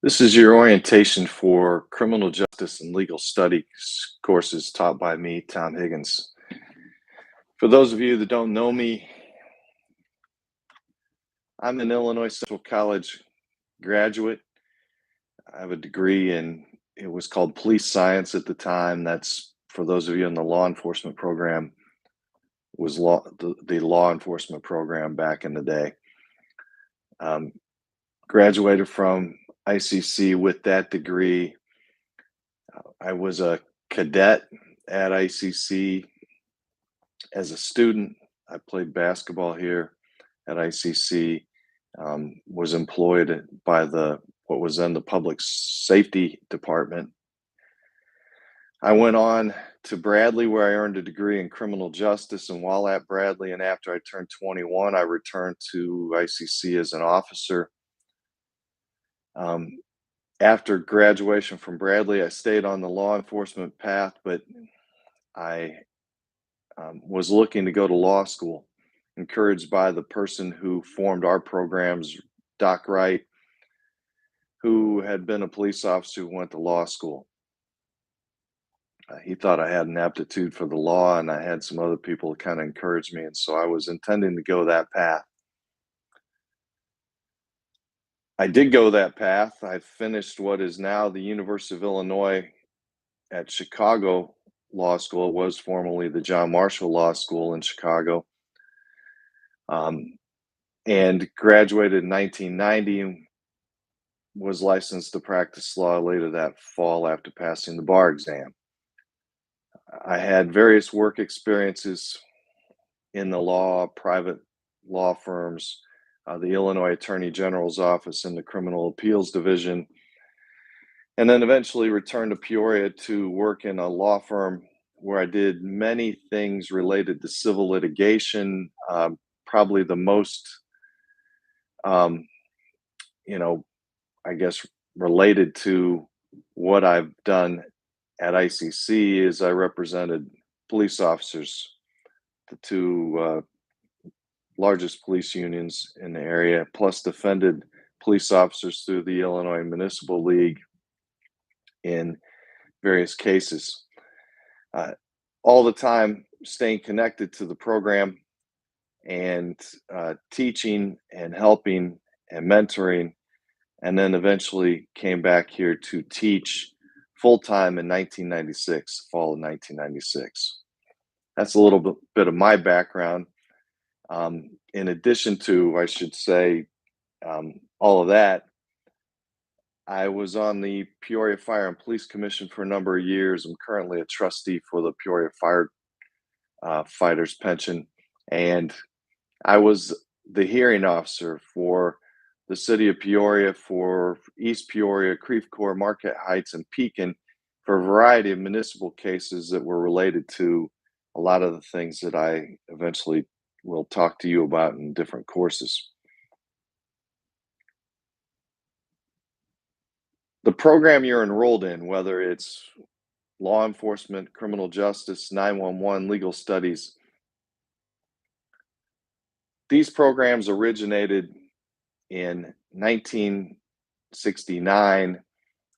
This is your orientation for criminal justice and legal studies courses taught by me, Tom Higgins. For those of you that don't know me, I'm an Illinois Central College graduate. I have a degree in, it was called police science at the time. That's for those of you in the law enforcement program, was the law enforcement program back in the day. Um, Graduated from ICC with that degree. I was a cadet at ICC. As a student, I played basketball here at ICC, was employed by what was then the Public Safety Department. I went on to Bradley, where I earned a degree in criminal justice. And while at Bradley and after I turned 21, I returned to ICC as an officer. Um, After graduation from Bradley, I stayed on the law enforcement path, but I was looking to go to law school, encouraged by the person who formed our programs, Doc Wright, who had been a police officer who went to law school. He thought I had an aptitude for the law, and I had some other people kind of encourage me. And so I was intending to go that path. I did go that path. I finished what is now the University of Illinois at Chicago Law School. It was formerly the John Marshall Law School in Chicago. And graduated in 1990 and was licensed to practice law later that fall after passing the bar exam. I had various work experiences in the law, private law firms, the Illinois Attorney General's office in the Criminal Appeals Division, and then eventually returned to Peoria to work in a law firm where I did many things related to civil litigation. Probably the most, um, I guess, related to what I've done at ICC is I represented police officers, the two largest police unions in the area, plus defended police officers through the Illinois Municipal League in various cases. Uh, all the time staying connected to the program and teaching and helping and mentoring, and then eventually came back here to teach full time in 1996, fall of 1996. That's a little bit of my background. In addition to, I should say, all of that, I was on the Peoria Fire and Police Commission for a number of years. I'm currently a trustee for the Peoria Fire Fighters Pension, and I was the hearing officer for the city of Peoria, for East Peoria, Creve Coeur, Marquette Heights, and Pekin for a variety of municipal cases that were related to a lot of the things that I eventually will talk to you about in different courses. The program you're enrolled in, whether it's law enforcement, criminal justice, 911, legal studies, these programs originated in 1969,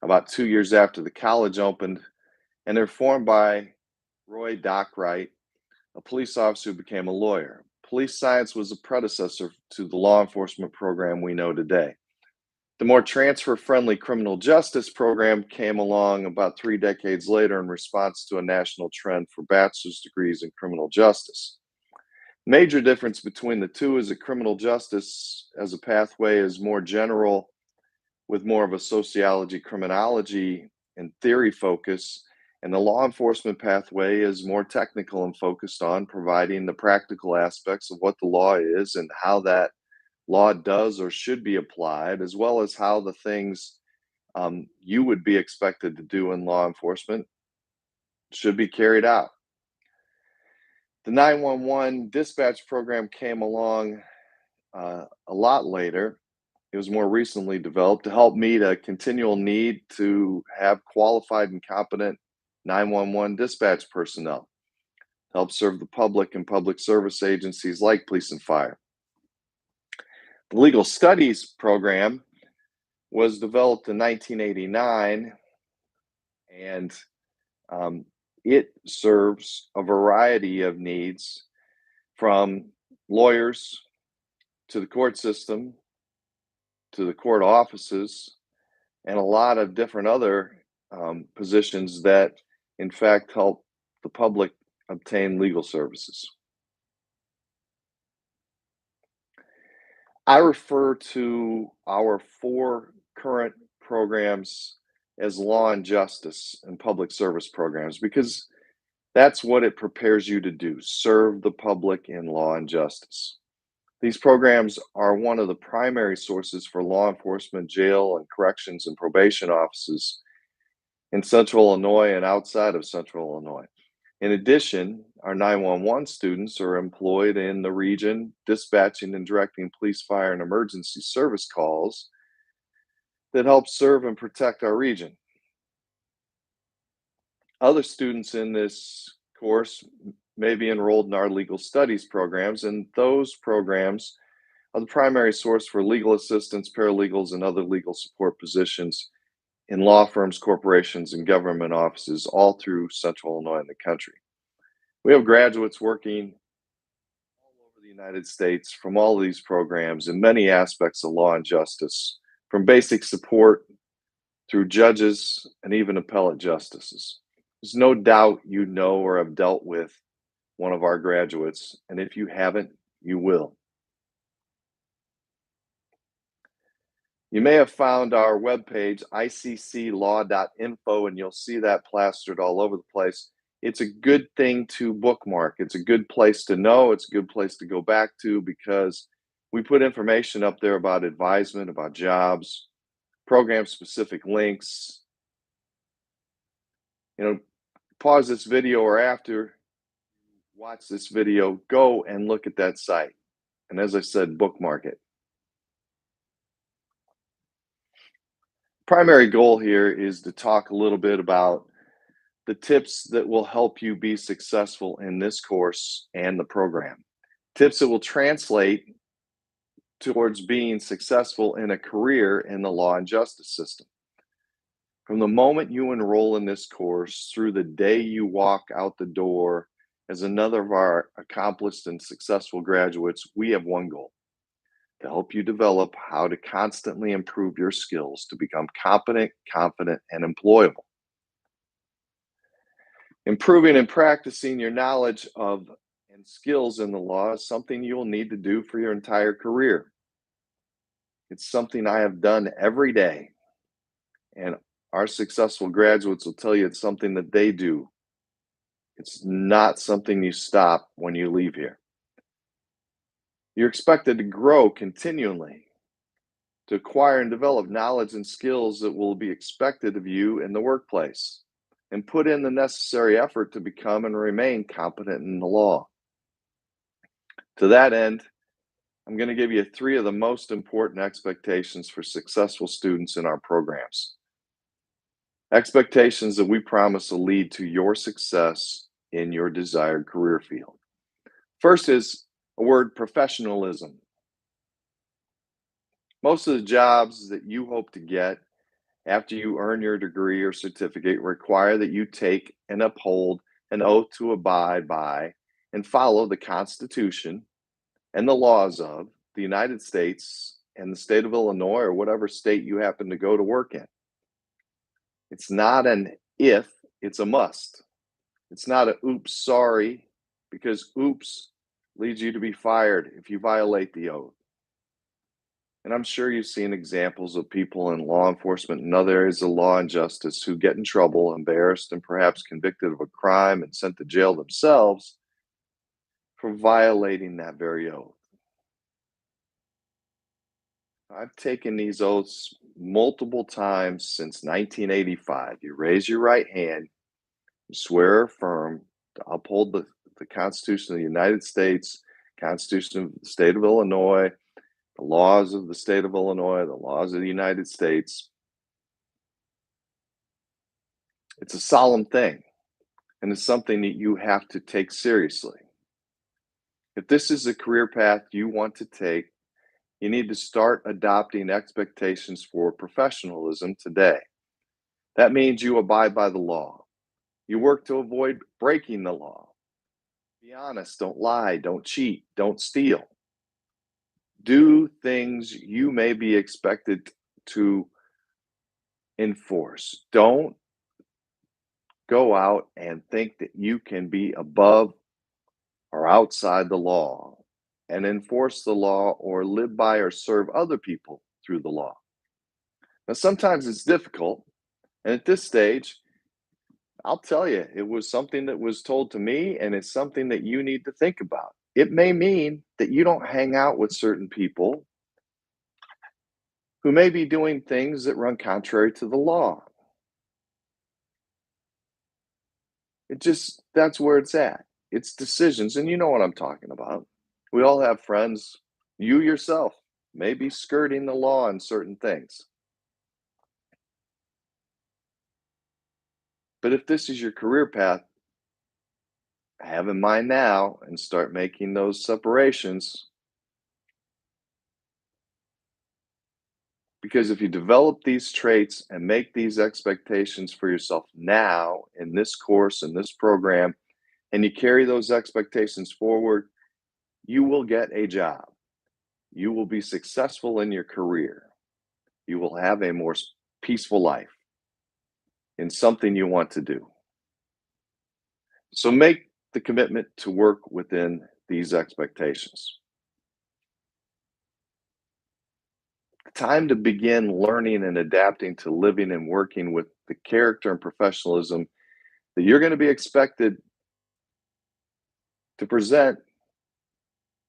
about 2 years after the college opened, and they're formed by Roy Doc Wright, a police officer who became a lawyer. Police science was a predecessor to the law enforcement program we know today. The more transfer-friendly criminal justice program came along about 3 decades later in response to a national trend for bachelor's degrees in criminal justice. Major difference between the two is that criminal justice as a pathway is more general, with more of a sociology, criminology, and theory focus, and the law enforcement pathway is more technical and focused on providing the practical aspects of what the law is and how that law does or should be applied, as well as how the things you would be expected to do in law enforcement should be carried out. The 911 dispatch program came along a lot later. It was more recently developed to help meet a continual need to have qualified and competent 911 dispatch personnel to help serve the public and public service agencies like police and fire. The legal studies program was developed in 1989, and um, it serves a variety of needs from lawyers to the court system to the court offices and a lot of different other positions that, in fact, help the public obtain legal services. I refer to our four current programs as law and justice and public service programs because that's what it prepares you to do, serve the public in law and justice. These programs are one of the primary sources for law enforcement, jail and corrections and probation offices in Central Illinois and outside of Central Illinois. In addition, our 911 students are employed in the region, dispatching and directing police, fire, and emergency service calls that help serve and protect our region. Other students in this course may be enrolled in our legal studies programs, and those programs are the primary source for legal assistants, paralegals, and other legal support positions in law firms, corporations, and government offices all through Central Illinois and the country. We have graduates working all over the United States from all of these programs in many aspects of law and justice, from basic support through judges and even appellate justices. There's no doubt you know or have dealt with one of our graduates, and if you haven't, you will. You may have found our webpage, icclaw.info, and you'll see that plastered all over the place. It's a good thing to bookmark. It's a good place to know. It's a good place to go back to because we put information up there about advisement, about jobs, program specific links. Pause this video or after watch this video, go and look at that site. And as I said, bookmark it. Primary goal here is to talk a little bit about the tips that will help you be successful in this course and the program. Tips that will translate towards being successful in a career in the law and justice system. From the moment you enroll in this course through the day you walk out the door as another of our accomplished and successful graduates, we have one goal: to help you develop how to constantly improve your skills to become competent, confident, and employable. Improving and practicing your knowledge of and skills in the law is something you will need to do for your entire career. It's something I have done every day, and our successful graduates will tell you it's something that they do. It's not something you stop when you leave here. You're expected to grow continually, to acquire and develop knowledge and skills that will be expected of you in the workplace, and put in the necessary effort to become and remain competent in the law. To that end, I'm going to give you three of the most important expectations for successful students in our programs. Expectations that we promise will lead to your success in your desired career field. First is a word: professionalism. Most of the jobs that you hope to get after you earn your degree or certificate require that you take and uphold an oath to abide by and follow the Constitution and the laws of the United States and the state of Illinois or whatever state you happen to go to work in. It's not an if, it's a must. It's not a oops, sorry, because oops leads you to be fired if you violate the oath. And I'm sure you've seen examples of people in law enforcement and other areas of law and justice who get in trouble, embarrassed, and perhaps convicted of a crime and sent to jail themselves for violating that very oath. I've taken these oaths multiple times since 1985. You raise your right hand, you swear or affirm to uphold the Constitution of the United States, Constitution of the state of Illinois, the laws of the state of Illinois, the laws of the United States. It's a solemn thing, and it's something that you have to take seriously. If this is a career path you want to take, You need to start adopting expectations for professionalism today. That means you abide by the law. You work to avoid breaking the law. Be honest, don't lie, don't cheat, don't steal. Do things you may be expected to enforce. Don't go out and think that you can be above or outside the law and enforce the law or live by or serve other people through the law. Now, sometimes it's difficult. And at this stage, I'll tell you, it was something that was told to me, and it's something that you need to think about. It may mean that you don't hang out with certain people who may be doing things that run contrary to the law. That's where it's at. It's decisions, and you know what I'm talking about. We all have friends. You yourself may be skirting the law in certain things. But if this is your career path, have in mind now and start making those separations. Because if you develop these traits and make these expectations for yourself now in this course, in this program, and you carry those expectations forward, you will get a job. You will be successful in your career. You will have a more peaceful life in something you want to do. So make the commitment to work within these expectations. Time to begin learning and adapting to living and working with the character and professionalism that you're going to be expected to present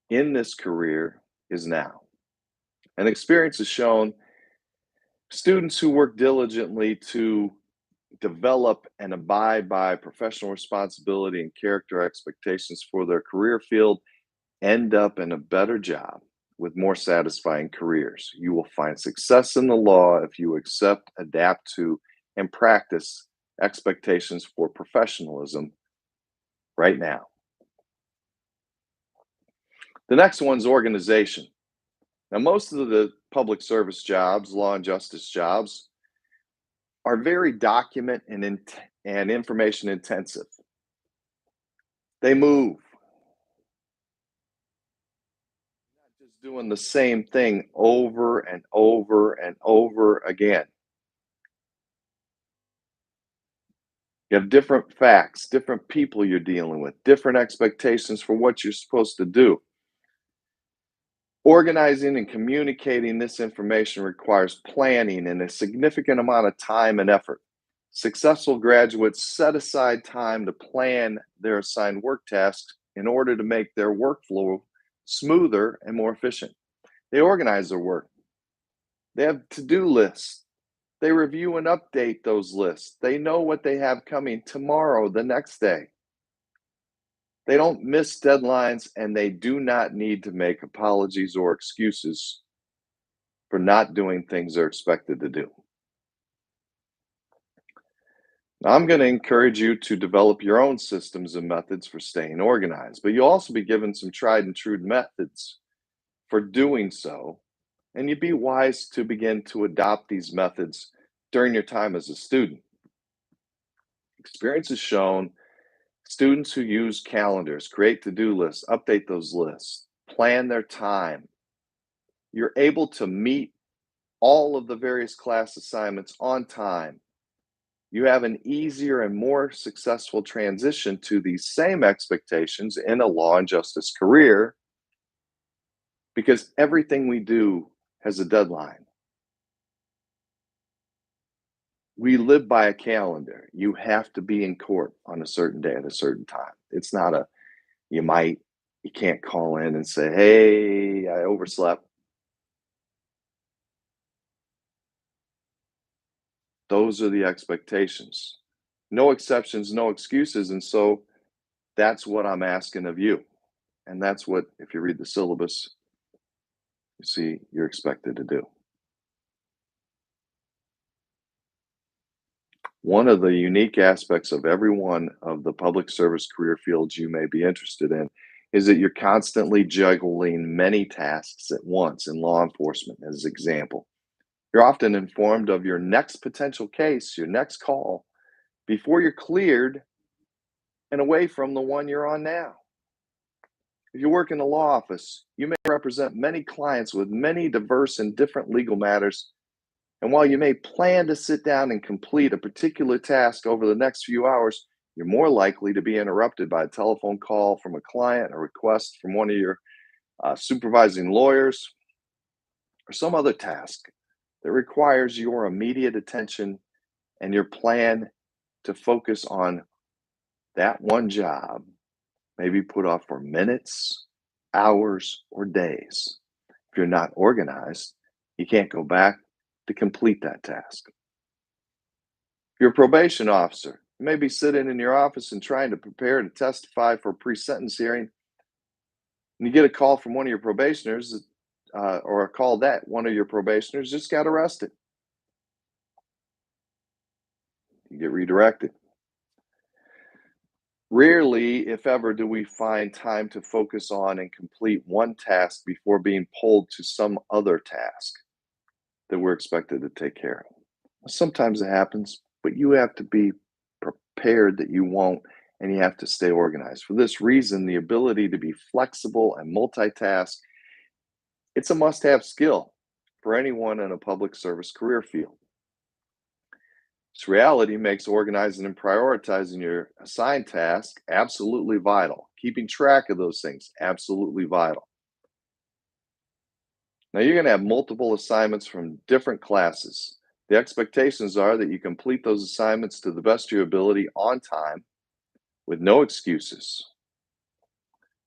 in this career is now. And experience has shown students who work diligently to develop and abide by professional responsibility and character expectations for their career field end up in a better job with more satisfying careers. You will find success in the law if you accept, adapt to, and practice expectations for professionalism right now. The next one's organization. Now, most of the public service jobs, law and justice jobs, are very document and information intensive. They move, just doing the same thing over and over and over again. You have different facts, different people you're dealing with, different expectations for what you're supposed to do. Organizing and communicating this information requires planning and a significant amount of time and effort. Successful graduates set aside time to plan their assigned work tasks in order to make their workflow smoother and more efficient. They organize their work. They have to-do lists. They review and update those lists. They know what they have coming tomorrow, the next day. They don't miss deadlines, and they do not need to make apologies or excuses for not doing things they're expected to do. Now, I'm going to encourage you to develop your own systems and methods for staying organized, but you'll also be given some tried and true methods for doing so, and you'd be wise to begin to adopt these methods during your time as a student. Experience has shown students who use calendars, create to-do lists, update those lists, plan their time, you're able to meet all of the various class assignments on time. You have an easier and more successful transition to these same expectations in a law and justice career because everything we do has a deadline. We live by a calendar. You have to be in court on a certain day at a certain time. It's not a, you might, you can't call in and say, hey, I overslept. Those are the expectations. No exceptions, no excuses. And so that's what I'm asking of you. And that's what, if you read the syllabus, you see you're expected to do. One of the unique aspects of every one of the public service career fields you may be interested in is that you're constantly juggling many tasks at once in law enforcement, as an example. You're often informed of your next potential case, your next call, before you're cleared and away from the one you're on now. If you work in the law office, you may represent many clients with many diverse and different legal matters. And while you may plan to sit down and complete a particular task over the next few hours, you're more likely to be interrupted by a telephone call from a client, a request from one of your supervising lawyers, or some other task that requires your immediate attention and your plan to focus on that one job may be put off for minutes, hours, or days. If you're not organized, you can't go back to complete that task. If you're a probation officer, you may be sitting in your office and trying to prepare to testify for a pre-sentence hearing, and you get a call from one of your probationers, or a call that one of your probationers just got arrested. You get redirected. Rarely, if ever, do we find time to focus on and complete one task before being pulled to some other task that we're expected to take care of. Sometimes it happens, but you have to be prepared that you won't, and you have to stay organized. For this reason, the ability to be flexible and multitask, it's a must-have skill for anyone in a public service career field. This reality makes organizing and prioritizing your assigned task absolutely vital. Keeping track of those things, absolutely vital. Now, you're going to have multiple assignments from different classes. The expectations are that you complete those assignments to the best of your ability on time with no excuses.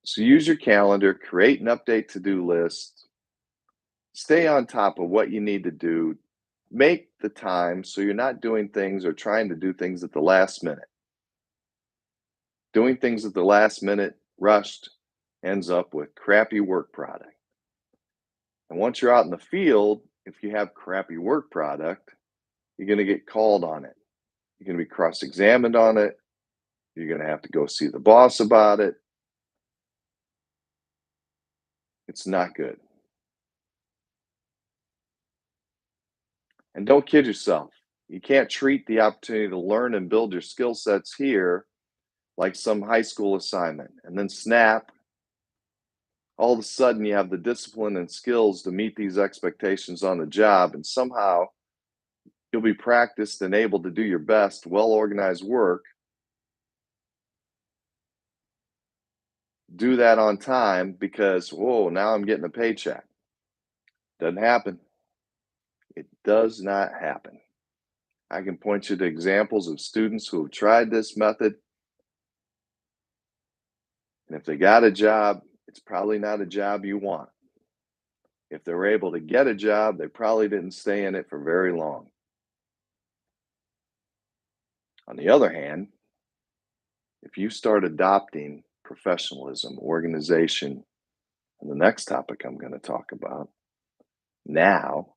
So use your calendar, create an update to-do list, stay on top of what you need to do, make the time so you're not doing things or trying to do things at the last minute. Doing things at the last minute, rushed, ends up with crappy work product. And once you're out in the field, if you have crappy work product, you're going to get called on it. You're going to be cross-examined on it. You're going to have to go see the boss about it. It's not good. And don't kid yourself. You can't treat the opportunity to learn and build your skill sets here like some high school assignment. And then snap, all of a sudden you have the discipline and skills to meet these expectations on the job. And somehow you'll be practiced and able to do your best, well-organized work. Do that on time because, whoa, now I'm getting a paycheck. Doesn't happen. It does not happen. I can point you to examples of students who have tried this method. And if they got a job, it's probably not a job you want. If they were able to get a job, they probably didn't stay in it for very long. On the other hand, if you start adopting professionalism, organization, and the next topic I'm going to talk about, now,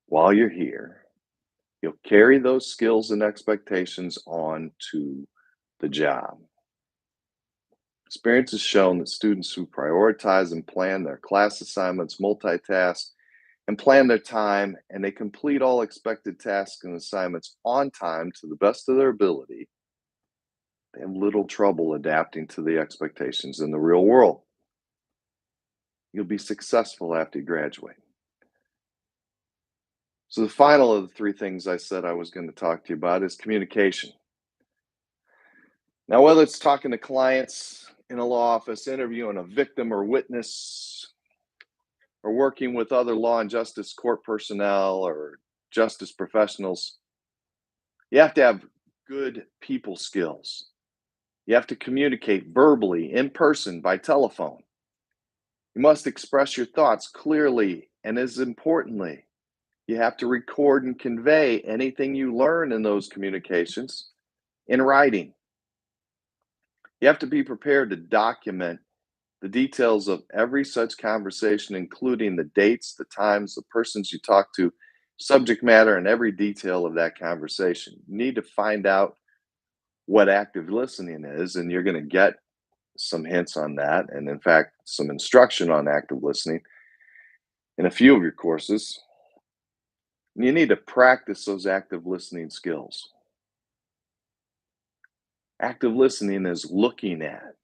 while you're here, you'll carry those skills and expectations on to the job. Experience has shown that students who prioritize and plan their class assignments, multitask, and plan their time, and they complete all expected tasks and assignments on time to the best of their ability, they have little trouble adapting to the expectations in the real world. You'll be successful after you graduate. So the final of the three things I said I was going to talk to you about is communication. Now, whether it's talking to clients in a law office, interviewing a victim or witness, or working with other law and justice court personnel or justice professionals, you have to have good people skills. You have to communicate verbally, in person, by telephone. You must express your thoughts clearly, and as importantly, you have to record and convey anything you learn in those communications in writing. You have to be prepared to document the details of every such conversation, including the dates, the times, the persons you talk to, subject matter, and every detail of that conversation. You need to find out what active listening is, and you're going to get some hints on that, and in fact, some instruction on active listening in a few of your courses. You need to practice those active listening skills. Active listening is looking at,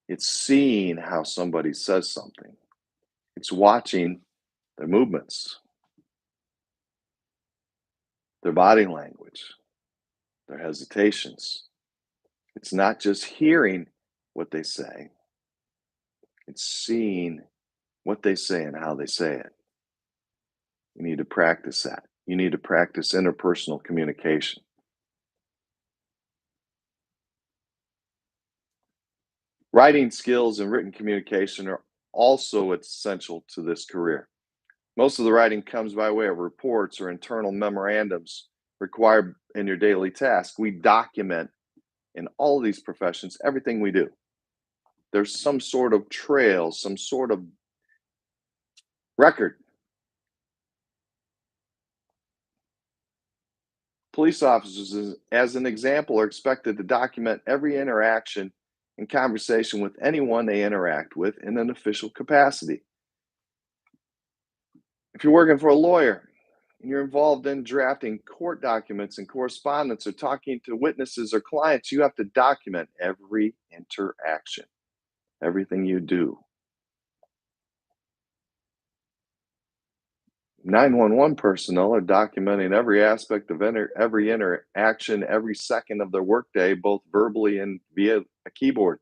it's seeing how somebody says something, it's watching their movements, their body language, their hesitations. It's not just hearing what they say, it's seeing what they say and how they say it. You need to practice that. You need to practice interpersonal communication. Writing skills and written communication are also essential to this career. Most of the writing comes by way of reports or internal memorandums required in your daily task. We document in all of these professions everything we do. There's some sort of trail, some sort of record. Police officers, as an example, are expected to document every interaction and conversation with anyone they interact with in an official capacity. If you're working for a lawyer and you're involved in drafting court documents and correspondence or talking to witnesses or clients, you have to document every interaction, everything you do. 911 personnel are documenting every aspect of every interaction, every second of their workday, both verbally and via a keyboard.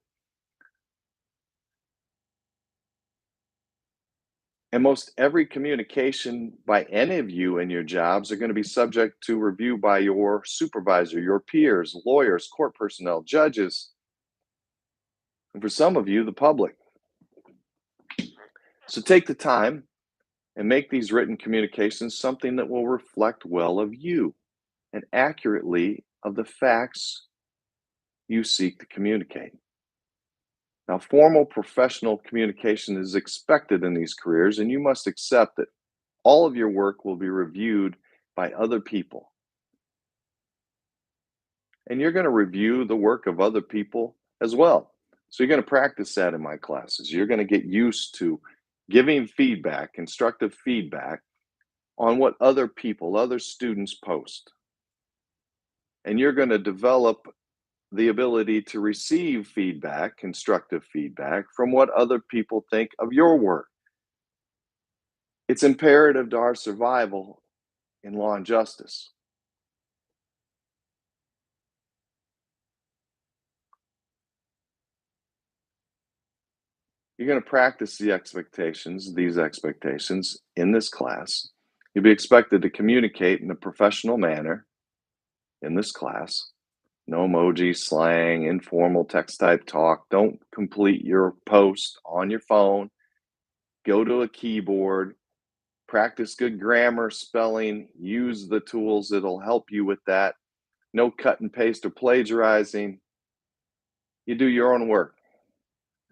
And most every communication by any of you in your jobs are going to be subject to review by your supervisor, your peers, lawyers, court personnel, judges, and for some of you, the public. So take the time and make these written communications something that will reflect well of you and accurately of the facts you seek to communicate. Now, formal professional communication is expected in these careers, and you must accept that all of your work will be reviewed by other people. And you're going to review the work of other people as well. So you're going to practice that in my classes. You're going to get used to giving feedback, constructive feedback on what other people, other students post. And you're going to develop the ability to receive feedback, constructive feedback from what other people think of your work. It's imperative to our survival in law and justice. You're going to practice these expectations in this class. You'll be expected to communicate in a professional manner in this class. No emoji, slang, informal text type talk. Don't complete your post on your phone. Go to a keyboard. Practice good grammar, spelling. Use the tools that'll help you with that. No cut and paste or plagiarizing. You do your own work.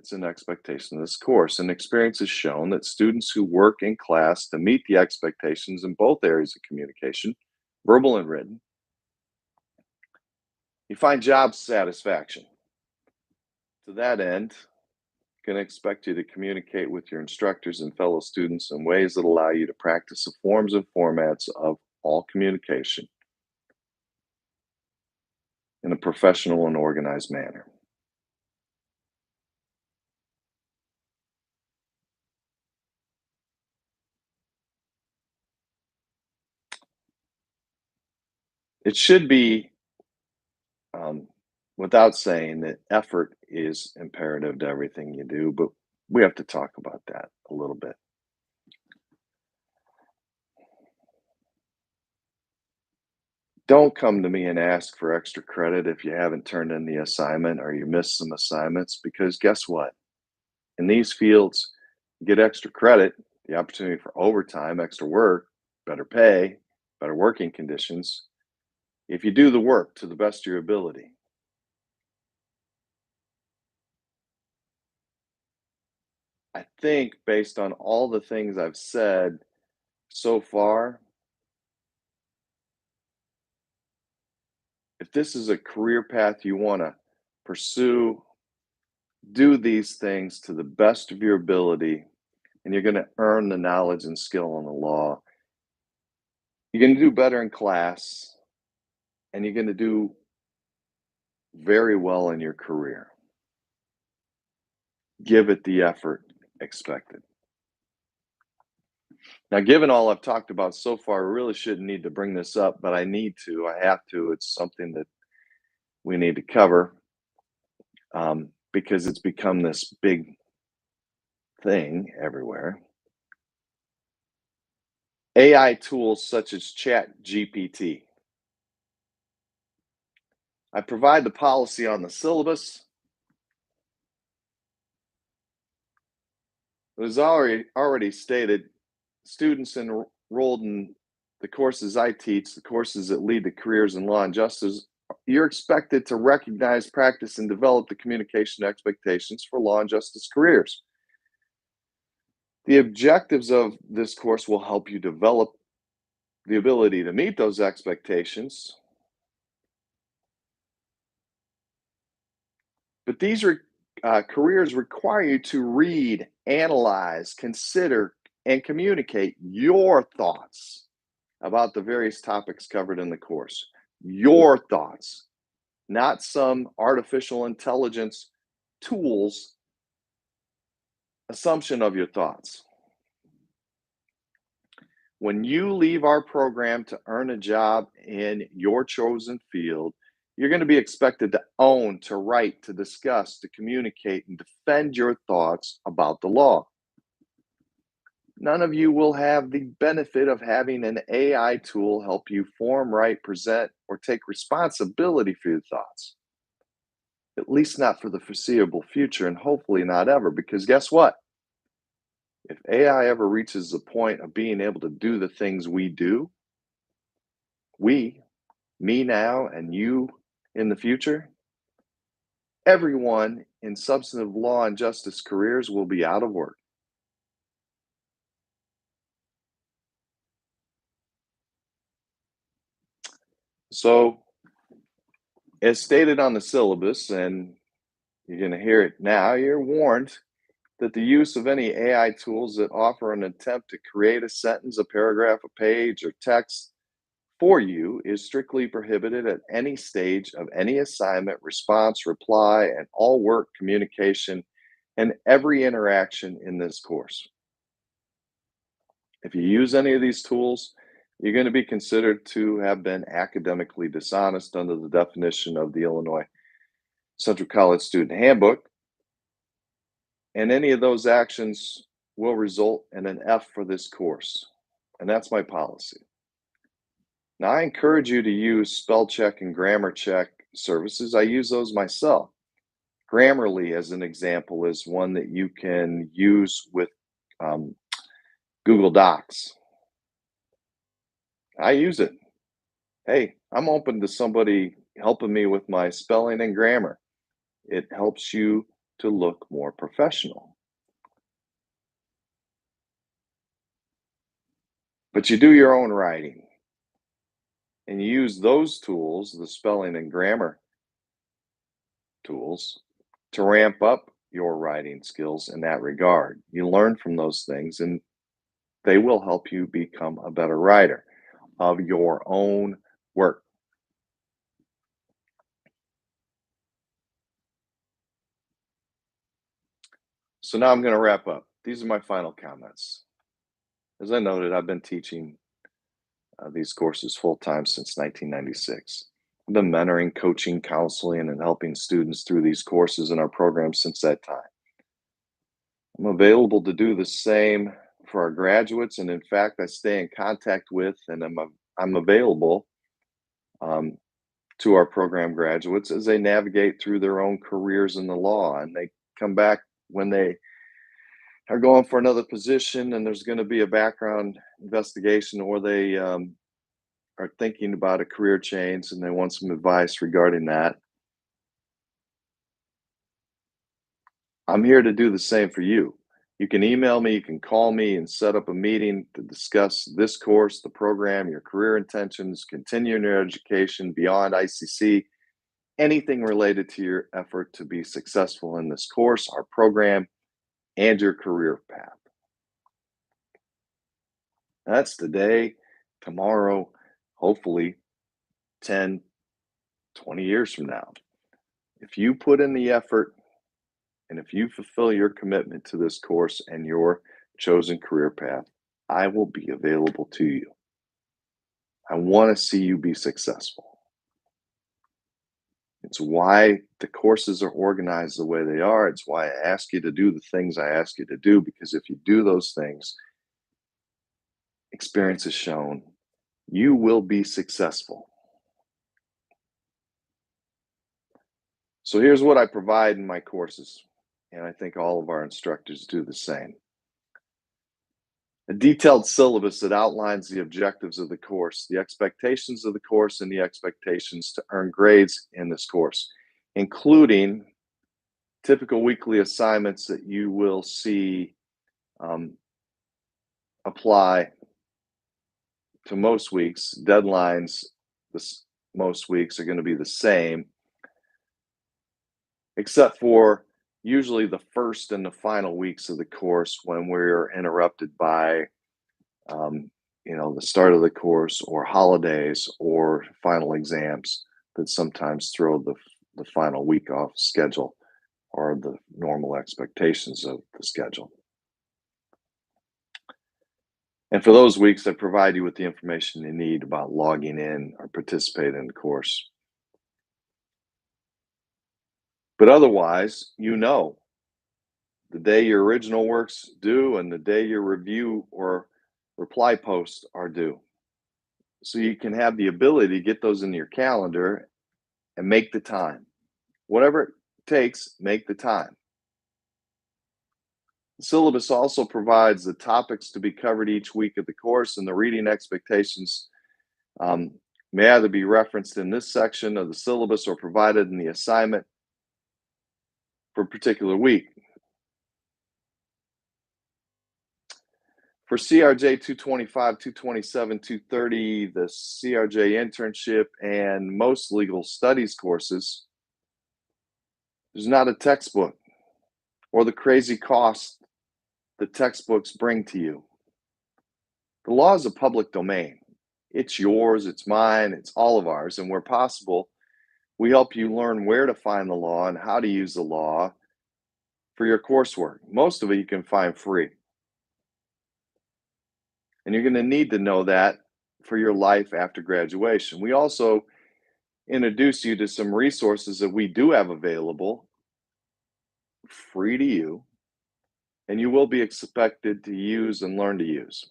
It's an expectation of this course, and experience has shown that students who work in class to meet the expectations in both areas of communication, verbal and written, you find job satisfaction. To that end, can expect you to communicate with your instructors and fellow students in ways that allow you to practice the forms and formats of all communication in a professional and organized manner. It should be, um, without saying, that effort is imperative to everything you do, but we have to talk about that a little bit. Don't come to me and ask for extra credit if you haven't turned in the assignment or you missed some assignments, because guess what? In these fields, you get extra credit, the opportunity for overtime, extra work, better pay, better working conditions, if you do the work to the best of your ability. I think based on all the things I've said so far, if this is a career path you want to pursue, do these things to the best of your ability, and you're going to earn the knowledge and skill on the law. You're going to do better in class, and you're going to do very well in your career. Give it the effort expected. Now, given all I've talked about so far, I really shouldn't need to bring this up, but I need to. I have to. It's something that we need to cover because it's become this big thing everywhere. AI tools such as Chat GPT. I provide the policy on the syllabus. It was already stated, students enrolled in the courses I teach, the courses that lead to careers in law and justice, you're expected to recognize, practice, and develop the communication expectations for law and justice careers. The objectives of this course will help you develop the ability to meet those expectations. But these careers require you to read, analyze, consider, and communicate your thoughts about the various topics covered in the course. Your thoughts, not some artificial intelligence tools assumption of your thoughts. When you leave our program to earn a job in your chosen field, you're going to be expected to own, to write, to discuss, to communicate, and defend your thoughts about the law. None of you will have the benefit of having an AI tool help you form, write, present, or take responsibility for your thoughts. At least not for the foreseeable future, and hopefully not ever, because guess what? If AI ever reaches the point of being able to do the things we do, we, me now and you in the future, everyone in substantive law and justice careers will be out of work. So, as stated on the syllabus, and you're going to hear it now, you're warned that the use of any AI tools that offer an attempt to create a sentence, a paragraph, a page, or text for you is strictly prohibited at any stage of any assignment, response, reply, and all work, communication, and every interaction in this course. If you use any of these tools, you're going to be considered to have been academically dishonest under the definition of the Illinois Central College Student Handbook. And any of those actions will result in an F for this course. And that's my policy. Now, I encourage you to use spell check and grammar check services. I use those myself. Grammarly, as an example, is one that you can use with Google Docs. I use it. Hey, I'm open to somebody helping me with my spelling and grammar. It helps you to look more professional. But you do your own writing and you use those tools, the spelling and grammar tools, to ramp up your writing skills in that regard. You learn from those things and they will help you become a better writer of your own work. So now I'm going to wrap up. These are my final comments. As I noted, I've been teaching these courses full time since 1996. I've been mentoring, coaching, counseling, and helping students through these courses in our program since that time. I'm available to do the same for our graduates, and in fact, I stay in contact with and I'm available to our program graduates as they navigate through their own careers in the law, and they come back when they are going for another position and there's going to be a background investigation, or they are thinking about a career change and they want some advice regarding that. I'm here to do the same for you. You can email me, you can call me and set up a meeting to discuss this course, the program, your career intentions, continuing your education beyond ICC, anything related to your effort to be successful in this course, our program, and your career path. That's today, tomorrow, hopefully 10, 20 years from now. If you put in the effort and if you fulfill your commitment to this course and your chosen career path, I will be available to you. I want to see you be successful. It's why the courses are organized the way they are. It's why I ask you to do the things I ask you to do, because if you do those things, experience has shown you will be successful. So here's what I provide in my courses, and I think all of our instructors do the same. A detailed syllabus that outlines the objectives of the course, the expectations of the course, and the expectations to earn grades in this course, including typical weekly assignments that you will see apply to most weeks. Deadlines most weeks are going to be the same, except for usually the first and the final weeks of the course when we're interrupted by the start of the course or holidays or final exams that sometimes throw the final week off schedule or the normal expectations of the schedule. And for those weeks, I provide you with the information you need about logging in or participating in the course. But otherwise, the day your original work's due and the day your review or reply posts are due. So you can have the ability to get those into your calendar and make the time. Whatever it takes, make the time. The syllabus also provides the topics to be covered each week of the course, and the reading expectations may either be referenced in this section of the syllabus or provided in the assignment for a particular week. For CRJ 225, 227, 230, the CRJ internship, and most legal studies courses, there's not a textbook or the crazy cost the textbooks bring to you. The law is a public domain. It's yours, it's mine, it's all of ours. And where possible, we help you learn where to find the law and how to use the law for your coursework. Most of it you can find free. And you're going to need to know that for your life after graduation. We also introduce you to some resources that we do have available, free to you, and you will be expected to use and learn to use.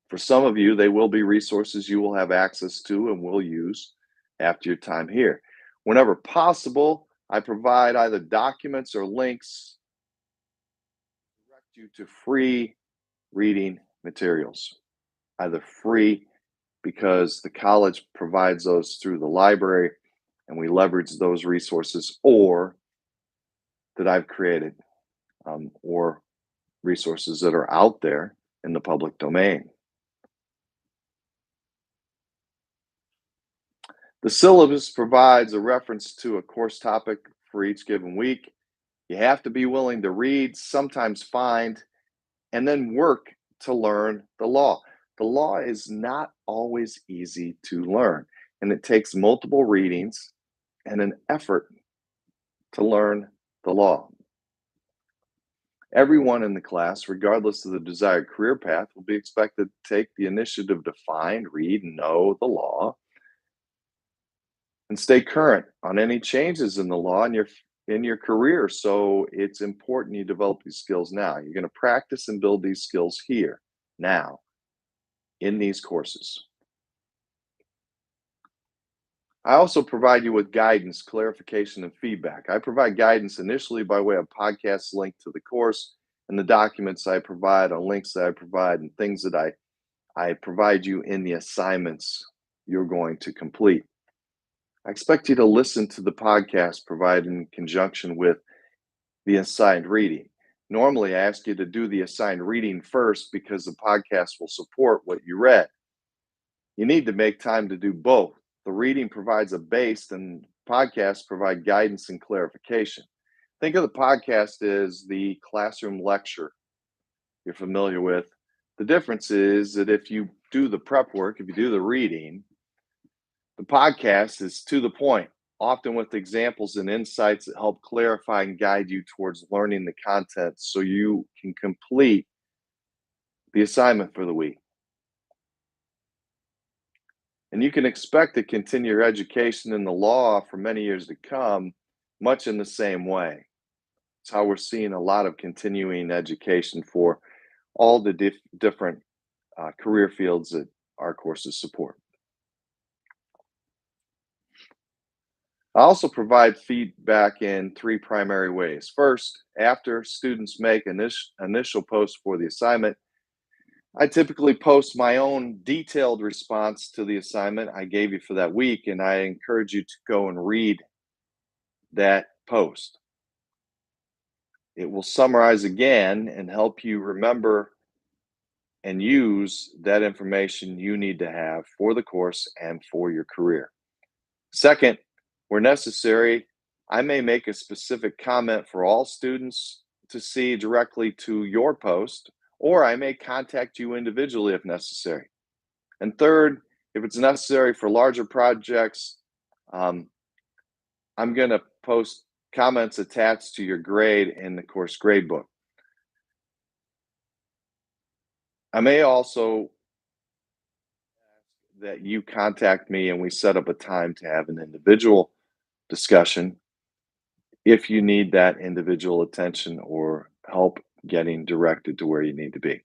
For some of you, they will be resources you will have access to and will use after your time here. Whenever possible, I provide either documents or links to direct you to free reading materials, either free because the college provides those through the library and we leverage those resources, or that I've created, or resources that are out there in the public domain. The syllabus provides a reference to a course topic for each given week. You have to be willing to read, sometimes find, and then work to learn the law. The law is not always easy to learn, and it takes multiple readings and an effort to learn the law. Everyone in the class, regardless of the desired career path, will be expected to take the initiative to find, read, and know the law and stay current on any changes in the law in your career. So it's important you develop these skills now. You're going to practice and build these skills here, now, in these courses. I also provide you with guidance, clarification, and feedback. I provide guidance initially by way of podcasts linked to the course and the documents I provide, on links that I provide, and things that I provide you in the assignments you're going to complete. I expect you to listen to the podcast provided in conjunction with the assigned reading. Normally, I ask you to do the assigned reading first because the podcast will support what you read. You need to make time to do both The reading provides a base, and podcasts provide guidance and clarification. Think of the podcast as the classroom lecture you're familiar with. The difference is that if you do the prep work, if you do the reading, the podcast is to the point, often with examples and insights that help clarify and guide you towards learning the content so you can complete the assignment for the week. And you can expect to continue your education in the law for many years to come, much in the same way. It's how we're seeing a lot of continuing education for all the different career fields that our courses support. I also provide feedback in three primary ways. First, after students make initial posts for the assignment, I typically post my own detailed response to the assignment I gave you for that week, and I encourage you to go and read that post. It will summarize again and help you remember and use that information you need to have for the course and for your career. Second, where necessary, I may make a specific comment for all students to see directly to your post, or I may contact you individually if necessary. And third, if it's necessary for larger projects, I'm going to post comments attached to your grade in the course gradebook. I may also ask that you contact me and we set up a time to have an individual discussion if you need that individual attention or help getting directed to where you need to be.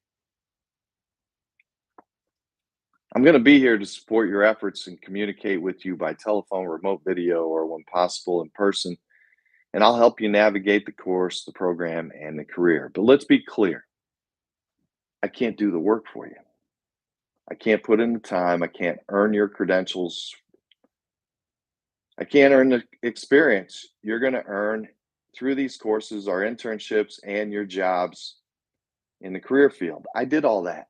I'm going to be here to support your efforts and communicate with you by telephone, remote video, or when possible in person. And I'll help you navigate the course, the program, and the career. But let's be clear. I can't do the work for you. I can't put in the time. I can't earn your credentials. I can't earn the experience you're going to earn through these courses, our internships, and your jobs in the career field. I did all that.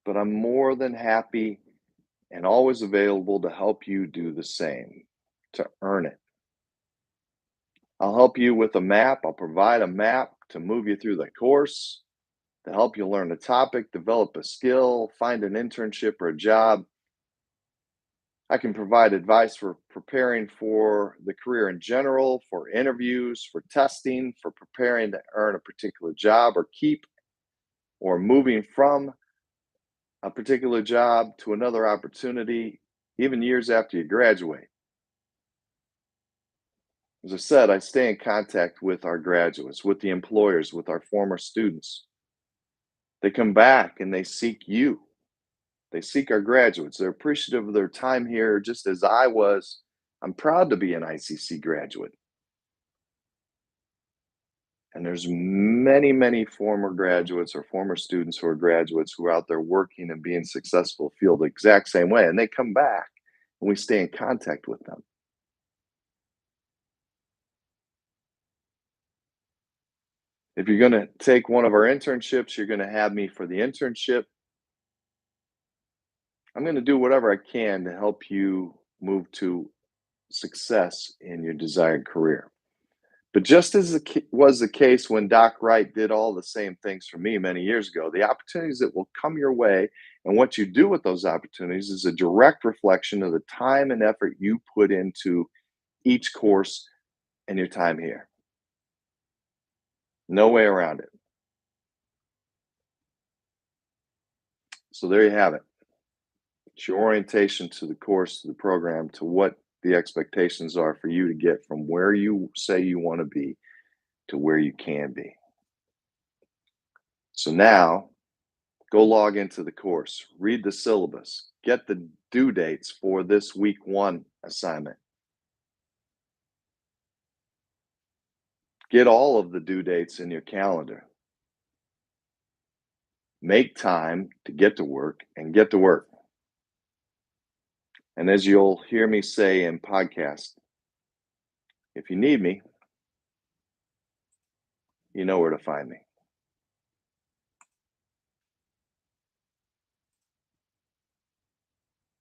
But I'm more than happy and always available to help you do the same, to earn it. I'll help you with a map. I'll provide a map to move you through the course, to help you learn a topic, develop a skill, find an internship or a job. I can provide advice for preparing for the career in general, for interviews, for testing, for preparing to earn a particular job or keep or moving from a particular job to another opportunity, even years after you graduate. As I said, I stay in contact with our graduates, with the employers, with our former students. They come back and they seek you. They seek our graduates. They're appreciative of their time here, just as I was. I'm proud to be an ICC graduate. And there's many, many former graduates or former students who are graduates who are out there working and being successful, feel the exact same way. And they come back and we stay in contact with them. If you're going to take one of our internships, you're going to have me for the internship. I'm going to do whatever I can to help you move to success in your desired career. But just as was the case when Doc Wright did all the same things for me many years ago, the opportunities that will come your way and what you do with those opportunities is a direct reflection of the time and effort you put into each course and your time here. No way around it. So there you have it. It's your orientation to the course, to the program, to what the expectations are for you to get from where you say you want to be to where you can be. So now, go log into the course, read the syllabus, get the due dates for this week 1 assignment. Get all of the due dates in your calendar. Make time to get to work and get to work. And as you'll hear me say in podcasts, if you need me, you know where to find me.